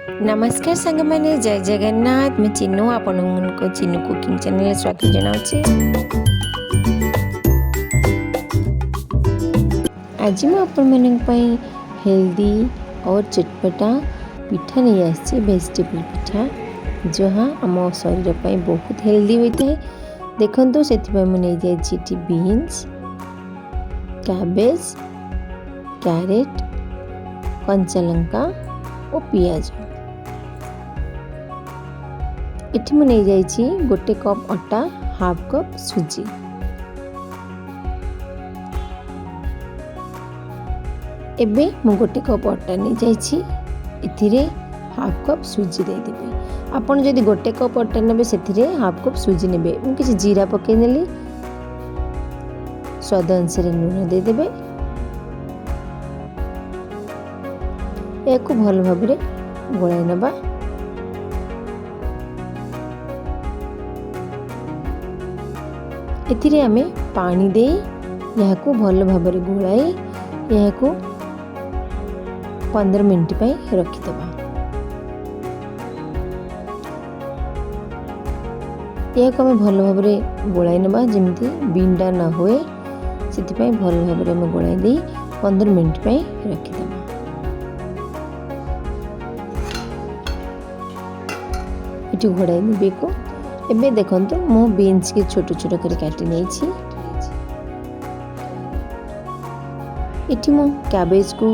नमस्कार सांग मैंने जय जगन्नाथ मैं चिन्नू आपण को चिन्नू कुकिंग चैनल स्वागत जनाऊँ। आज मुझे हेल्दी और चटपटा पिठा नहीं आसी वेजिटेबल पिठा जहाँ आम शरीर पर बहुत हेल्दी होता है। देखो तो से मुझे बीन्स कैबेज कैरेट कंचा लंका और पियाज इठी मु नहीं जाइछि गोटे कप अटा हाफ कप सुजी एबे मु गोटे कप अटा नहीं जाइछि इथिरे हाफ कप सुजी दे देबे। आपण जदि गोटे कप अटा नेबे सेथिरे हाफ कप सुजी नेबे। मु किछि जीरा पके नेली स्वाद अनुसार लूण दे देबे। याकू भल भाबरे गोळाई नबा। एथिरे आमे पानी दे याकू भल भाबरे गोळाई याकू 15 मिनिट पई रखि दबा। याकू आमे भल भाबरे गोळाई नबा जेमति बिंडा ना होए सेति पई भल भाबरे आमे गोळाई दे 15 मिनिट पई रखि दबा। इटी घोड़ाई नेबे को एबे देखंतु मो बीन्स के छोट छोट कर काटी नै छी। इटी मो कैबेज को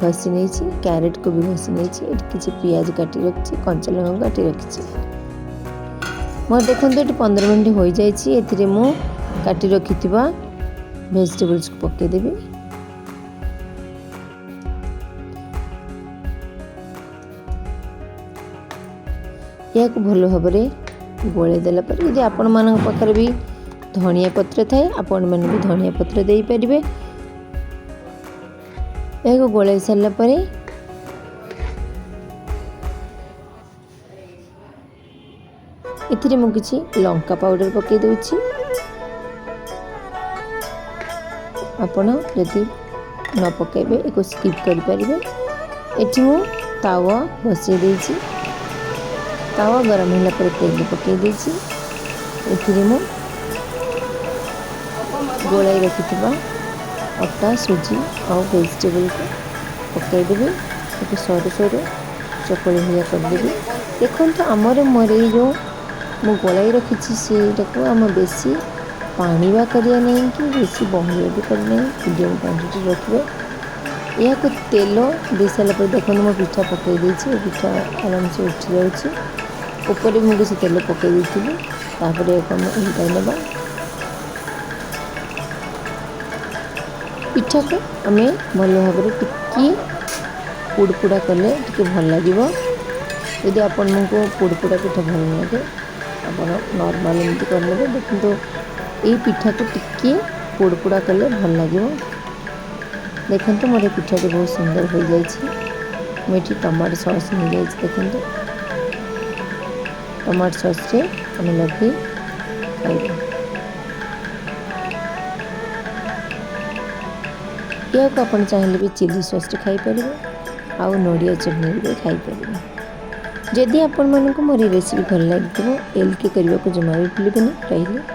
घसी नै छी कैरेट को भी घसी नै छी। इटी किछि प्याज काटी रखछि कंचा लंका काटी रखछि। मोर देखंतु इटी 15 मिनिट होई जाय छी। एथिरे मो काटी रखिथिबा वेजिटेबल्स को पके देबी। या को भल भाबरे गोळे देला पर यदि आपण मानक पाखरे भी धनिया पत्र थाए आपण माने भी धनिया पत्र देई परिबे। एगो गोळे सरला परे इथिरे मु किछि लंका पाउडर पके देउछि। आपण यदि न पकेबे एको स्किप करि परिबे। एठी मु तावा बसि देछि। तावा गरम होला पर तेल पके देछि। एथिरे मु गोलाई रखिथिबा अटा सुजी और वेजिटेबल को पके देबे। एक सरो सरो चकड़ी हुआ कर देबे। देखो तो आमर मोरे जो मु गोलाई रखिछि सेटा को हम बेसी पानी बा करिया नहीं कि बेसी बहलिया भी कर नहीं मीडियम क्वांटिटी रखबे। या को तेल दे साला पर देखो मो पिठा पके देछि। पिठा आराम से उठ जाउछि। ऊपर मु किसी तेल पके देथिबि तापर हम उल्टाई नेबा। पिठा को हमें भल भाबरे टिकी पुड़पुड़ा कले टिके भल लागिवो। यदि आपण को पुड़पुड़ा पिठा भल लागे आपण नॉर्मल एमती कर लेबे। देखो तो ए पिठा को टिके पुड़पुड़ा कले भल लागिवो। देखो तो मोर पिठा बहुत सुंदर हो जाय छी। मेठी टमाटर सॉस नहीं जाय छी। देखो तो टमाटर सॉस से हमें लगे खाइबे। या को अपन चाहिले भी चिली सॉस रे खाई परिबे आउ नडिया चटनी रे खाई परिबे। जदि आपण मन को मोरी रेसिपी भल लागिबो एल के करिवा को जमा भी भूलिबे नहीं। रहिले।